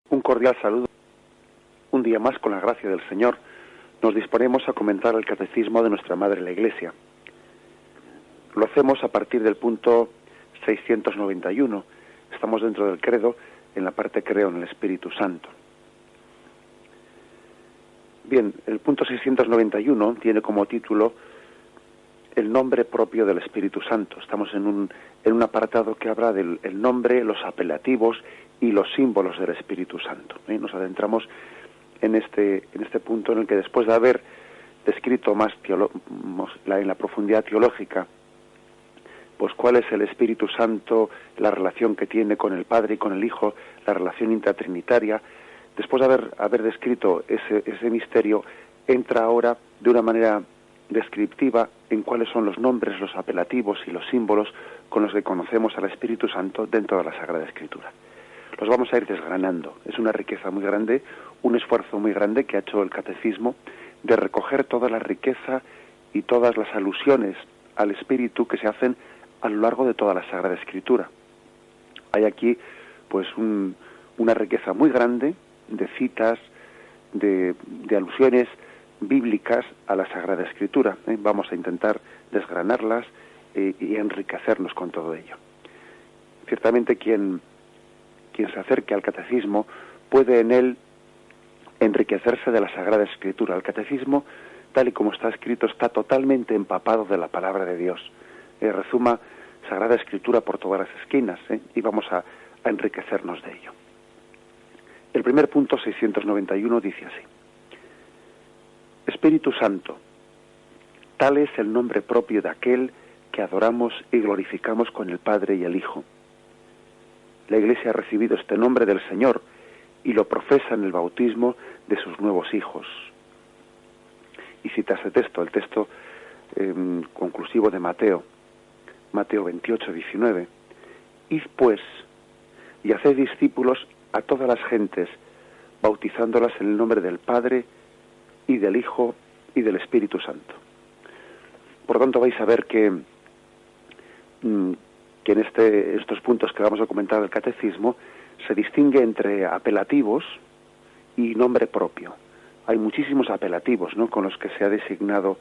Un cordial saludo. Un día más, con la gracia del Señor, nos disponemos a comentar el catecismo de nuestra Madre la Iglesia. Lo hacemos a partir del punto 691. Estamos dentro del credo, en la parte creo en el Espíritu Santo. Bien, el punto 691 tiene como título el nombre propio del Espíritu Santo. Estamos en un apartado que habla del el nombre, los apelativos y los símbolos del Espíritu Santo. Nos adentramos en este punto en el que, después de haber descrito más en la profundidad teológica, pues cuál es el Espíritu Santo, la relación que tiene con el Padre y con el Hijo, la relación intratrinitaria, después de haber descrito ese misterio, entra ahora de una manera descriptiva en cuáles son los nombres, los apelativos y los símbolos con los que conocemos al Espíritu Santo dentro de la Sagrada Escritura. Los vamos a ir desgranando. Es una riqueza muy grande, un esfuerzo muy grande que ha hecho el Catecismo de recoger toda la riqueza y todas las alusiones al Espíritu que se hacen a lo largo de toda la Sagrada Escritura. Hay aquí pues una riqueza muy grande de citas, de alusiones bíblicas a la Sagrada Escritura. Vamos a intentar desgranarlas y enriquecernos con todo ello. Ciertamente quien se acerque al Catecismo puede en él enriquecerse de la Sagrada Escritura. El Catecismo, tal y como está escrito, está totalmente empapado de la Palabra de Dios. Rezuma Sagrada Escritura por todas las esquinas, y vamos a enriquecernos de ello. El primer punto, 691, dice así: Espíritu Santo, tal es el nombre propio de aquel que adoramos y glorificamos con el Padre y el Hijo. La Iglesia ha recibido este nombre del Señor y lo profesa en el bautismo de sus nuevos hijos. Y cita ese texto, el texto conclusivo de Mateo 28, 19. Id pues y haced discípulos a todas las gentes, bautizándolas en el nombre del Padre y del Hijo y del Espíritu Santo. Por tanto, vais a ver que en estos puntos que vamos a comentar del Catecismo se distingue entre apelativos y nombre propio. Hay muchísimos apelativos, ¿no?, con los que se ha designado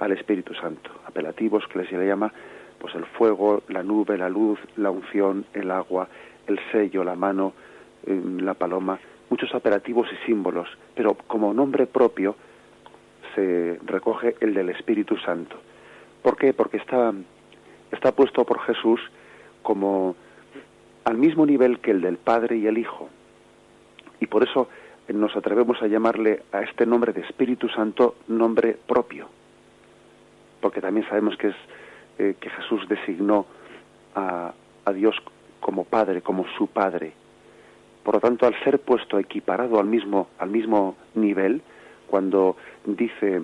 al Espíritu Santo. Apelativos que se le llama pues el fuego, la nube, la luz, la unción, el agua, el sello, la mano, la paloma, muchos apelativos y símbolos, pero como nombre propio se recoge el del Espíritu Santo. ¿Por qué? Porque está puesto por Jesús como al mismo nivel que el del Padre y el Hijo, y por eso nos atrevemos a llamarle a este nombre de Espíritu Santo nombre propio, porque también sabemos que Jesús designó a Dios como Padre, como su Padre. Por lo tanto, al ser puesto equiparado al mismo nivel, cuando dice: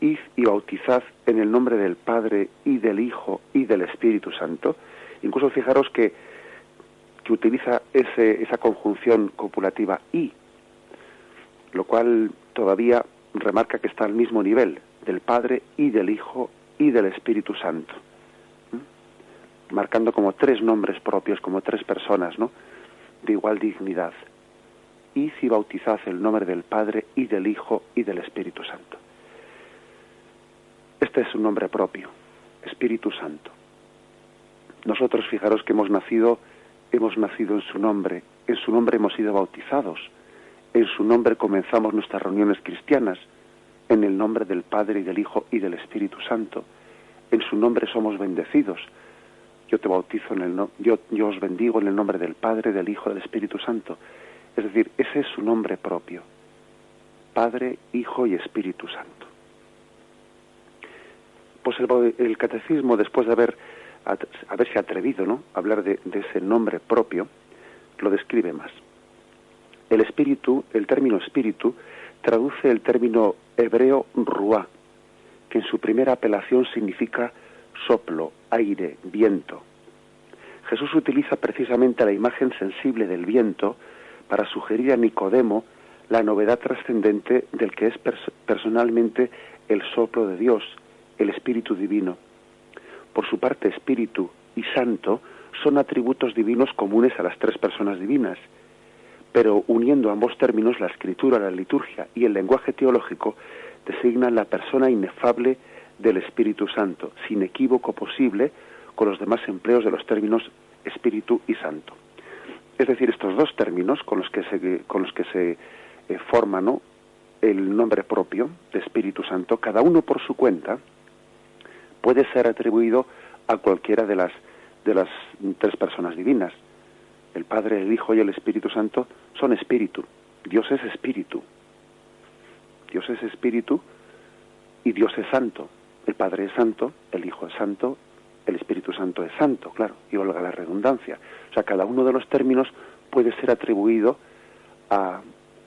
id y bautizad en el nombre del Padre y del Hijo y del Espíritu Santo, incluso fijaros que utiliza esa conjunción copulativa y, lo cual todavía remarca que está al mismo nivel del Padre y del Hijo y del Espíritu Santo, marcando como tres nombres propios, como tres personas, ¿no?, de igual dignidad. Id y bautizad el nombre del Padre y del Hijo y del Espíritu Santo. Este es un nombre propio, Espíritu Santo. Nosotros, fijaros que hemos nacido en su nombre hemos sido bautizados, en su nombre comenzamos nuestras reuniones cristianas, en el nombre del Padre y del Hijo y del Espíritu Santo, en su nombre somos bendecidos. Yo te bautizo yo os bendigo en el nombre del Padre, del Hijo y del Espíritu Santo. Es decir, ese es su nombre propio, Padre, Hijo y Espíritu Santo. Pues el Catecismo, después de haberse atrevido, ¿no?, a hablar de ese nombre propio, lo describe más. El término espíritu, traduce el término hebreo ruá, que en su primera apelación significa soplo, aire, viento. Jesús utiliza precisamente la imagen sensible del viento para sugerir a Nicodemo la novedad trascendente del que es personalmente el soplo de Dios, el Espíritu Divino. Por su parte, Espíritu y Santo son atributos divinos comunes a las tres personas divinas, pero uniendo ambos términos, la escritura, la liturgia y el lenguaje teológico designan la persona inefable del Espíritu Santo, sin equívoco posible con los demás empleos de los términos Espíritu y Santo. Es decir, estos dos términos con los que se forma, ¿no?, el nombre propio de Espíritu Santo, cada uno por su cuenta, puede ser atribuido a cualquiera de las tres personas divinas. El Padre, el Hijo y el Espíritu Santo son espíritu. Dios es espíritu. Dios es espíritu y Dios es santo. El Padre es santo, el Hijo es santo, el Espíritu Santo es santo, claro, y valga la redundancia. O sea, cada uno de los términos puede ser atribuido a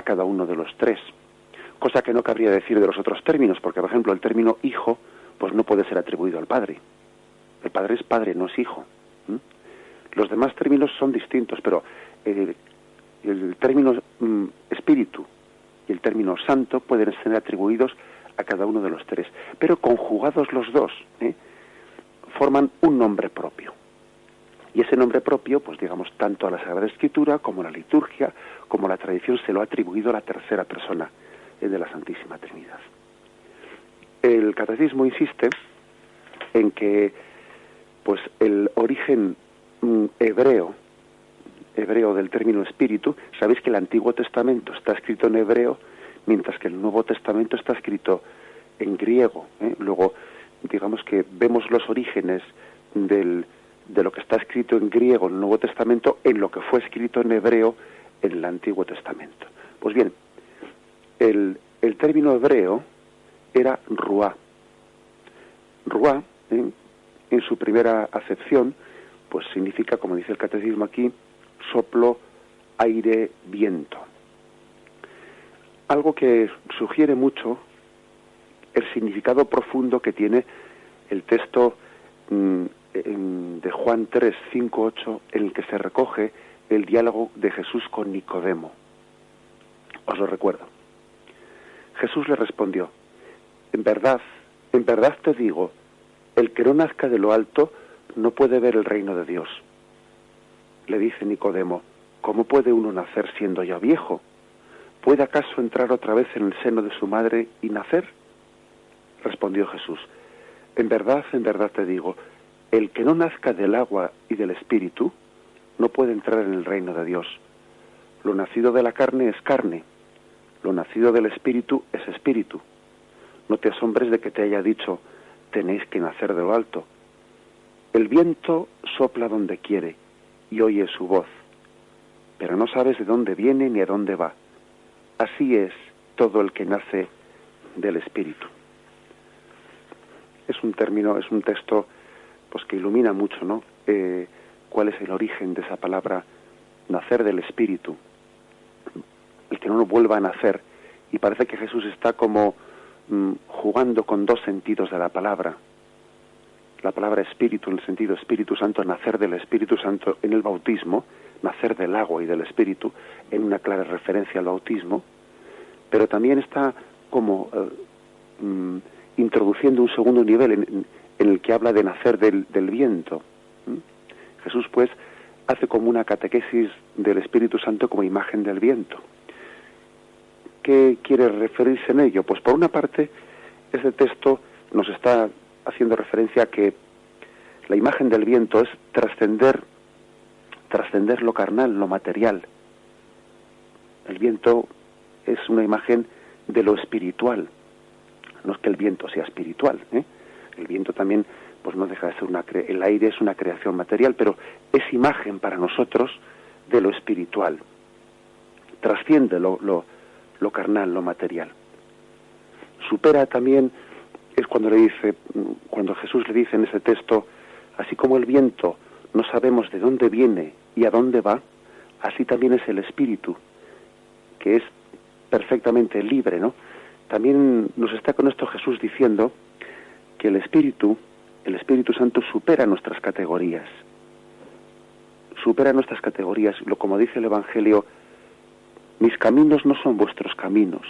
cada uno de los tres. Cosa que no cabría decir de los otros términos, porque, por ejemplo, el término hijo, pues no puede ser atribuido al Padre. El Padre es Padre, no es Hijo. Los demás términos son distintos, pero el término Espíritu y el término Santo pueden ser atribuidos a cada uno de los tres. Pero conjugados los dos, forman un nombre propio. Y ese nombre propio, pues digamos, tanto a la Sagrada Escritura como a la liturgia, como a la tradición, se lo ha atribuido a la tercera persona de la Santísima Trinidad. El Catecismo insiste en que, pues, el origen hebreo del término espíritu, sabéis que el Antiguo Testamento está escrito en hebreo, mientras que el Nuevo Testamento está escrito en griego. Luego, digamos que vemos los orígenes de lo que está escrito en griego en el Nuevo Testamento en lo que fue escrito en hebreo en el Antiguo Testamento. Pues bien, el término hebreo era ruá. Ruá, en su primera acepción, pues significa, como dice el Catecismo aquí, soplo, aire, viento. Algo que sugiere mucho el significado profundo que tiene el texto de Juan 3, 5, 8, en el que se recoge el diálogo de Jesús con Nicodemo. Os lo recuerdo. Jesús le respondió: en verdad te digo, el que no nazca de lo alto no puede ver el reino de Dios. Le dice Nicodemo: ¿cómo puede uno nacer siendo ya viejo? ¿Puede acaso entrar otra vez en el seno de su madre y nacer? Respondió Jesús: en verdad te digo, el que no nazca del agua y del Espíritu no puede entrar en el reino de Dios. Lo nacido de la carne es carne, lo nacido del Espíritu es espíritu. No te asombres de que te haya dicho: tenéis que nacer de lo alto. El viento sopla donde quiere y oye su voz, pero no sabes de dónde viene ni a dónde va. Así es todo el que nace del Espíritu. Es un texto, pues, que ilumina mucho, ¿no? Cuál es el origen de esa palabra nacer del Espíritu. El que no lo vuelva a nacer. Y parece que Jesús está como jugando con dos sentidos de la palabra. La palabra Espíritu, en el sentido Espíritu Santo, nacer del Espíritu Santo en el bautismo, nacer del agua y del Espíritu, en una clara referencia al bautismo, pero también está como introduciendo un segundo nivel en el que habla de nacer del viento. Jesús, pues, hace como una catequesis del Espíritu Santo como imagen del viento. ¿Qué quiere referirse en ello? Pues por una parte, este texto nos está haciendo referencia a que la imagen del viento es trascender lo carnal, lo material. El viento es una imagen de lo espiritual. No es que el viento sea espiritual, El viento también, pues no deja de ser el aire es una creación material, pero es imagen para nosotros de lo espiritual. Trasciende lo carnal, lo material. Supera también, es cuando Jesús le dice en ese texto: así como el viento no sabemos de dónde viene y a dónde va, así también es el Espíritu, que es perfectamente libre, ¿no? También nos está con esto Jesús diciendo que el Espíritu Santo supera nuestras categorías. Supera nuestras categorías. Como dice el Evangelio: mis caminos no son vuestros caminos,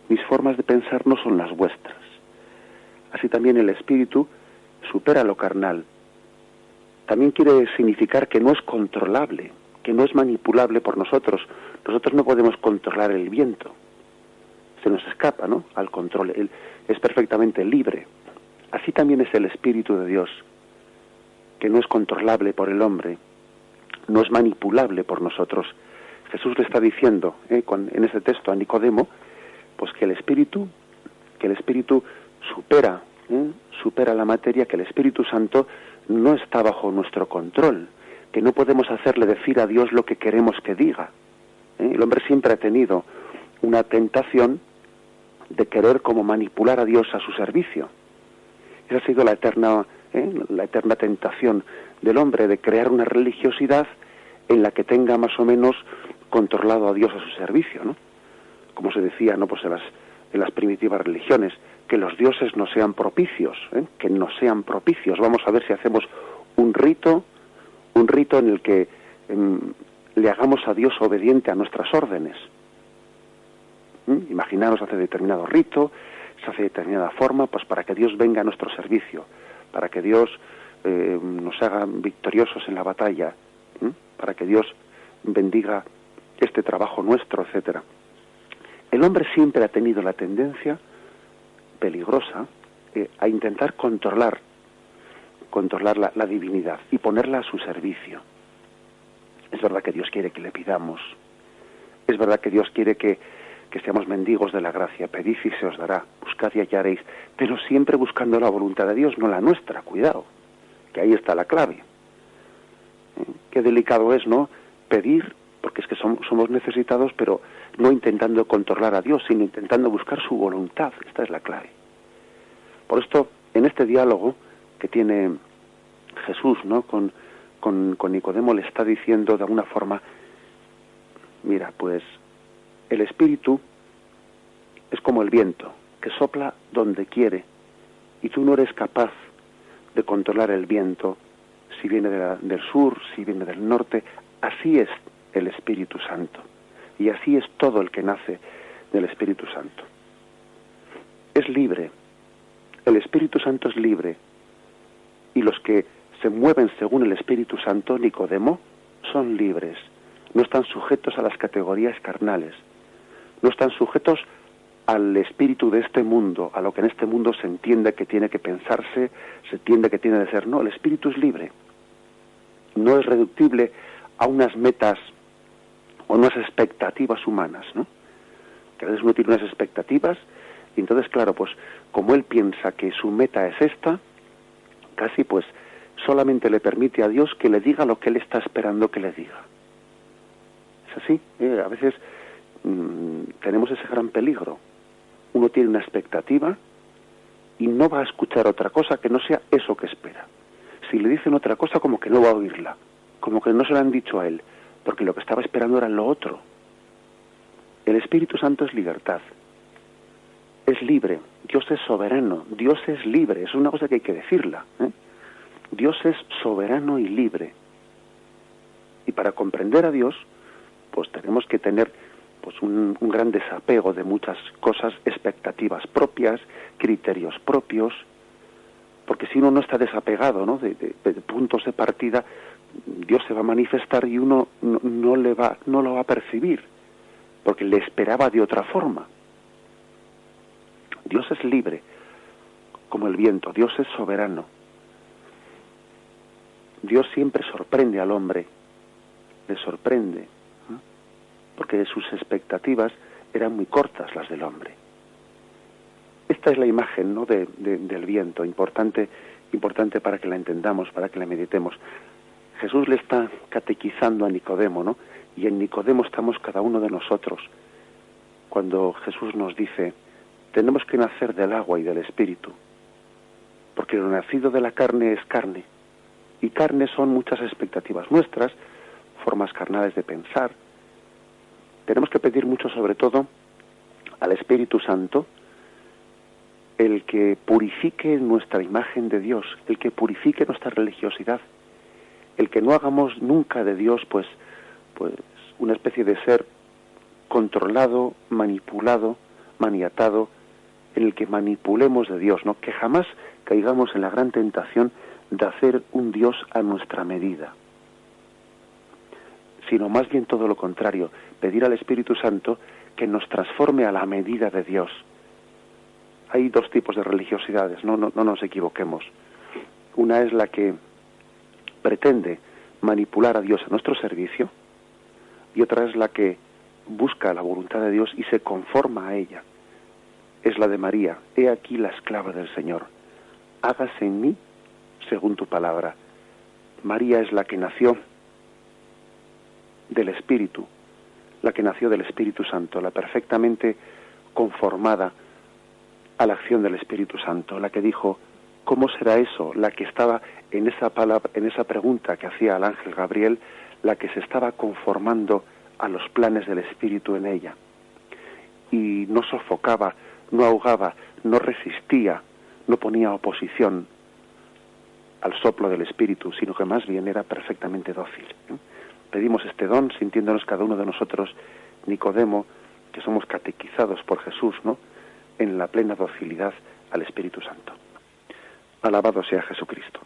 mis formas de pensar no son las vuestras. Así también el Espíritu supera lo carnal. También quiere significar que no es controlable, que no es manipulable por nosotros. Nosotros no podemos controlar el viento. Se nos escapa, ¿no?, al control. Él es perfectamente libre. Así también es el Espíritu de Dios, que no es controlable por el hombre, no es manipulable por nosotros. Jesús le está diciendo, en ese texto a Nicodemo, pues que el Espíritu supera la materia, que el Espíritu Santo no está bajo nuestro control, que no podemos hacerle decir a Dios lo que queremos que diga. El hombre siempre ha tenido una tentación de querer como manipular a Dios a su servicio. Esa ha sido la eterna tentación del hombre, de crear una religiosidad en la que tenga más o menos controlado a Dios a su servicio, ¿no? Como se decía, ¿no?, pues en las primitivas religiones, que los dioses no sean propicios, que no sean propicios. Vamos a ver si hacemos un rito en el que le hagamos a Dios obediente a nuestras órdenes. Imaginaros, hace determinado rito, se hace de determinada forma, pues para que Dios venga a nuestro servicio, para que Dios nos haga victoriosos en la batalla, para que Dios bendiga este trabajo nuestro, etcétera. El hombre siempre ha tenido la tendencia peligrosa a intentar controlar la divinidad y ponerla a su servicio. Es verdad que Dios quiere que le pidamos, es verdad que Dios quiere que seamos mendigos de la gracia, pedid y se os dará, buscad y hallaréis, pero siempre buscando la voluntad de Dios, no la nuestra, cuidado, que ahí está la clave. Qué delicado es, ¿no?, pedir, porque es que somos necesitados, pero no intentando controlar a Dios, sino intentando buscar su voluntad. Esta es la clave. Por esto, en este diálogo que tiene Jesús, ¿no?, con Nicodemo, le está diciendo de alguna forma, mira, pues el Espíritu es como el viento, que sopla donde quiere, y tú no eres capaz de controlar el viento, si viene del sur, si viene del norte. Así es el Espíritu Santo, y así es todo el que nace del Espíritu Santo. Es libre, el Espíritu Santo es libre, y los que se mueven según el Espíritu Santo, Nicodemo, son libres, no están sujetos a las categorías carnales, no están sujetos al espíritu de este mundo, a lo que en este mundo se entiende que tiene que pensarse, se entiende que tiene de ser. No, el espíritu es libre, no es reductible a unas metas o unas expectativas humanas, ¿no? Que a veces uno tiene unas expectativas y entonces, claro, pues como él piensa que su meta es esta, casi pues solamente le permite a Dios que le diga lo que él está esperando que le diga. Es así, a veces tenemos ese gran peligro. Uno tiene una expectativa y no va a escuchar otra cosa que no sea eso que espera. Si le dicen otra cosa, como que no va a oírla, como que no se lo han dicho a él, porque lo que estaba esperando era lo otro. El Espíritu Santo es libertad, es libre, Dios es soberano, Dios es libre, es una cosa que hay que decirla, Dios es soberano y libre. Y para comprender a Dios, pues tenemos que tener pues un gran desapego de muchas cosas, expectativas propias, criterios propios, porque si uno no está desapegado, ¿no?, de puntos de partida, Dios se va a manifestar y uno no lo va a percibir, porque le esperaba de otra forma. Dios es libre, como el viento, Dios es soberano. Dios siempre sorprende al hombre, le sorprende, porque sus expectativas eran muy cortas, las del hombre. Esta es la imagen, ¿no?, del viento, importante para que la entendamos, para que la meditemos. Jesús le está catequizando a Nicodemo, ¿no?, y en Nicodemo estamos cada uno de nosotros. Cuando Jesús nos dice, tenemos que nacer del agua y del Espíritu, porque lo nacido de la carne es carne, y carne son muchas expectativas nuestras, formas carnales de pensar. Tenemos que pedir mucho, sobre todo, al Espíritu Santo, el que purifique nuestra imagen de Dios, el que purifique nuestra religiosidad, el que no hagamos nunca de Dios pues una especie de ser controlado, manipulado, maniatado, en el que manipulemos de Dios, ¿no? Que jamás caigamos en la gran tentación de hacer un Dios a nuestra medida. sino más bien todo lo contrario, pedir al Espíritu Santo que nos transforme a la medida de Dios. Hay dos tipos de religiosidades, no nos equivoquemos. Una es la que pretende manipular a Dios a nuestro servicio, y otra es la que busca la voluntad de Dios y se conforma a ella. Es la de María: he aquí la esclava del Señor, hágase en mí según tu palabra. María es la que nació del Espíritu, la que nació del Espíritu Santo, la perfectamente conformada a la acción del Espíritu Santo, la que dijo: ¿cómo será eso? La que estaba en esa palabra, en esa pregunta que hacía al ángel Gabriel, la que se estaba conformando a los planes del Espíritu en ella. Y no sofocaba, no ahogaba, no resistía, no ponía oposición al soplo del Espíritu, sino que más bien era perfectamente dócil. Pedimos este don sintiéndonos cada uno de nosotros, Nicodemo, que somos catequizados por Jesús, ¿no?, en la plena docilidad al Espíritu Santo. Alabado sea Jesucristo.